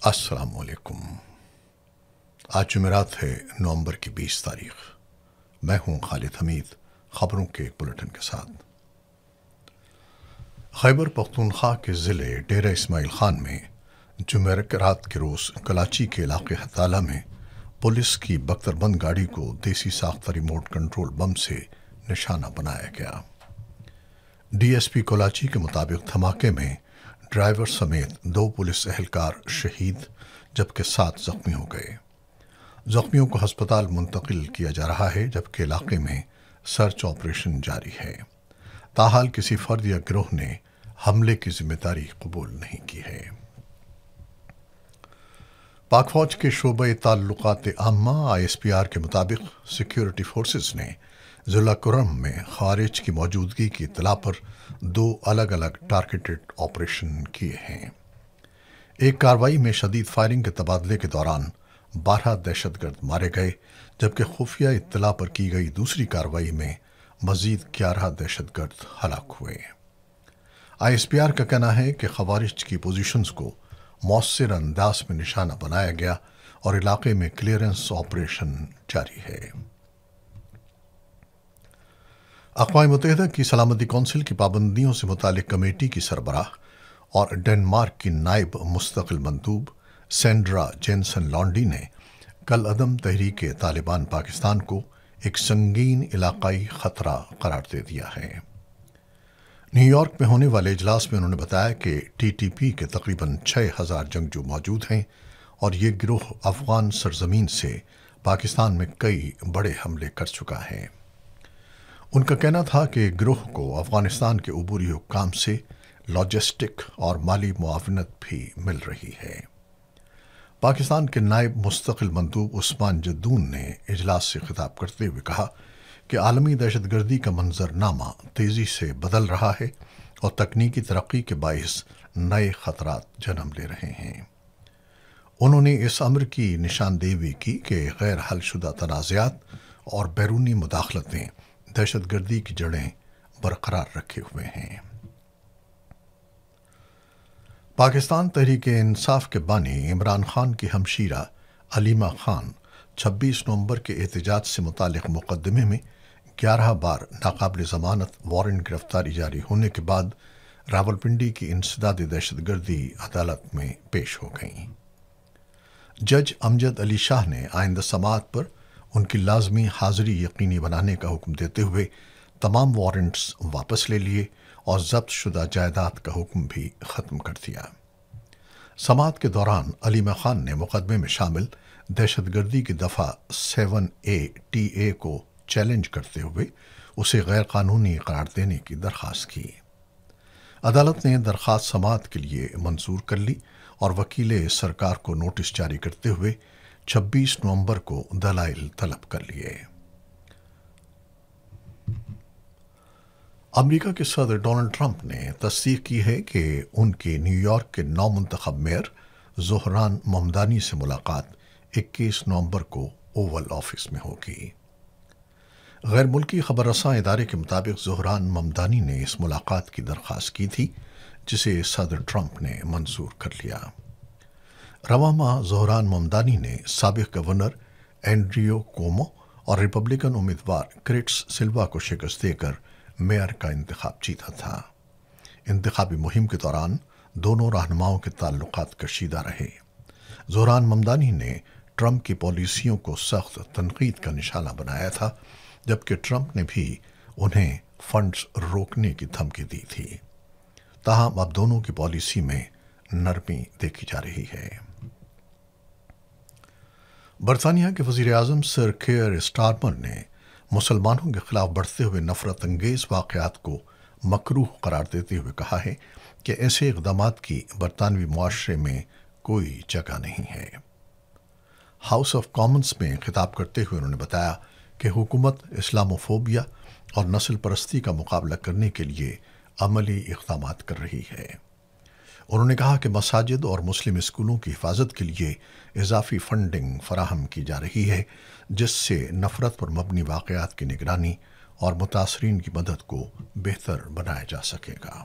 السلام علیکم۔ آج جمعرات ہے، نومبر کی 20 تاریخ۔ میں ہوں خالد حمید، خبروں کے ایک بلٹن کے ساتھ۔ خیبر پختونخوا کے ضلع ڈیرہ اسماعیل خان میں جمعرات کے روز کلاچی کے علاقے ہتالہ میں پولیس کی بختربند گاڑی کو دیسی ساختہ ریموٹ کنٹرول بم سے نشانہ بنایا گیا۔ ڈی ایس پی کلاچی کے مطابق دھماکے میں ڈرائیور سمیت 2 پولیس اہلکار شہید جبکہ 7 زخمی ہو گئے۔ زخمیوں کو ہسپتال منتقل کیا جا رہا ہے جبکہ علاقے میں سرچ آپریشن جاری ہے۔ تاحال کسی فرد یا گروہ نے حملے کی ذمہ داری قبول نہیں کی ہے۔ پاک فوج کے شعبہ تعلقات عامہ آئی ایس پی آر کے مطابق سیکیورٹی فورسز نے ضلع کرم میں خارج کی موجودگی کی اطلاع پر 2 الگ الگ ٹارگیٹڈ آپریشن کیے ہیں۔ ایک کارروائی میں شدید فائرنگ کے تبادلے کے دوران 12 دہشت گرد مارے گئے جبکہ خفیہ اطلاع پر کی گئی دوسری کارروائی میں مزید 11 دہشت گرد ہلاک ہوئے۔ آئی ایس پی آر کا کہنا ہے کہ خوارج کی پوزیشنز کو مؤثر انداز میں نشانہ بنایا گیا اور علاقے میں کلیئرنس آپریشن جاری ہے۔ اقوام متحدہ کی سلامتی کونسل کی پابندیوں سے متعلق کمیٹی کی سربراہ اور ڈنمارک کی نائب مستقل مندوب سینڈرا جینسن لانڈی نے کل عدم تحریک طالبان پاکستان کو ایک سنگین علاقائی خطرہ قرار دے دیا ہے۔ نیو یارک میں ہونے والے اجلاس میں انہوں نے بتایا کہ ٹی ٹی پی کے تقریباً 6000 جنگجو موجود ہیں اور یہ گروہ افغان سرزمین سے پاکستان میں کئی بڑے حملے کر چکا ہے۔ ان کا کہنا تھا کہ گروہ کو افغانستان کے عبوری حکام سے لاجسٹک اور مالی معاونت بھی مل رہی ہے۔ پاکستان کے نائب مستقل مندوب عثمان جدون نے اجلاس سے خطاب کرتے ہوئے کہا کہ عالمی دہشت گردی کا منظرنامہ تیزی سے بدل رہا ہے اور تکنیکی ترقی کے باعث نئے خطرات جنم لے رہے ہیں۔ انہوں نے اس امر کی نشاندہی کی کہ غیر حل شدہ تنازعات اور بیرونی مداخلتیں دہشت گردی کی جڑیں برقرار رکھے ہوئے ہیں۔ پاکستان تحریک انصاف کے بانی عمران خان کی ہمشیرہ علیمہ خان 26 نومبر کے احتجاج سے متعلق مقدمے میں 11 بار ناقابل ضمانت وارنٹ گرفتاری جاری ہونے کے بعد راولپنڈی کی انسداد دہشت گردی عدالت میں پیش ہو گئیں۔ جج امجد علی شاہ نے آئندہ سماعت پر ان کی لازمی حاضری یقینی بنانے کا حکم دیتے ہوئے تمام وارنٹس واپس لے لیے اور ضبط شدہ جائیداد کا حکم بھی ختم کر دیا۔ سماعت کے دوران علیمہ خان نے مقدمے میں شامل دہشت گردی کی دفعہ 7A کو چیلنج کرتے ہوئے اسے غیر قانونی قرار دینے کی درخواست کی۔ عدالت نے درخواست سماعت کے لیے منظور کر لی اور وکیل سرکار کو نوٹس جاری کرتے ہوئے 26 نومبر کو دلائل طلب کر لیے۔ امریکا کے صدر ڈونلڈ ٹرمپ نے تصدیق کی ہے کہ ان کی نیو یارک کے نو منتخب میئر زہران ممدانی سے ملاقات 21 نومبر کو اوول آفس میں ہوگی۔ غیر ملکی خبر رساں ادارے کے مطابق زہران ممدانی نے اس ملاقات کی درخواست کی تھی جسے صدر ٹرمپ نے منظور کر لیا۔ رواں ماہ زہران ممدانی نے سابق گورنر اینڈریو کومو اور ریپبلکن امیدوار کرٹس سلوا کو شکست دے کر میئر کا انتخاب جیتا تھا۔ انتخابی مہم کے دوران دونوں رہنماؤں کے تعلقات کشیدہ رہے۔ زہران ممدانی نے ٹرمپ کی پالیسیوں کو سخت تنقید کا نشانہ بنایا تھا جبکہ ٹرمپ نے بھی انہیں فنڈز روکنے کی دھمکی دی تھی۔ تاہم اب دونوں کی پالیسی میں نرمی دیکھی جا رہی ہے۔ برطانیہ کے وزیر اعظم سر کیئر سٹارمر نے مسلمانوں کے خلاف بڑھتے ہوئے نفرت انگیز واقعات کو مکروہ قرار دیتے ہوئے کہا ہے کہ ایسے اقدامات کی برطانوی معاشرے میں کوئی جگہ نہیں ہے۔ ہاؤس آف کامنز میں خطاب کرتے ہوئے انہوں نے بتایا کہ حکومت اسلاموفوبیا اور نسل پرستی کا مقابلہ کرنے کے لیے عملی اقدامات کر رہی ہے۔ انہوں نے کہا کہ مساجد اور مسلم اسکولوں کی حفاظت کے لیے اضافی فنڈنگ فراہم کی جا رہی ہے جس سے نفرت پر مبنی واقعات کی نگرانی اور متاثرین کی مدد کو بہتر بنایا جا سکے گا۔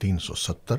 370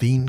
3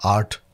8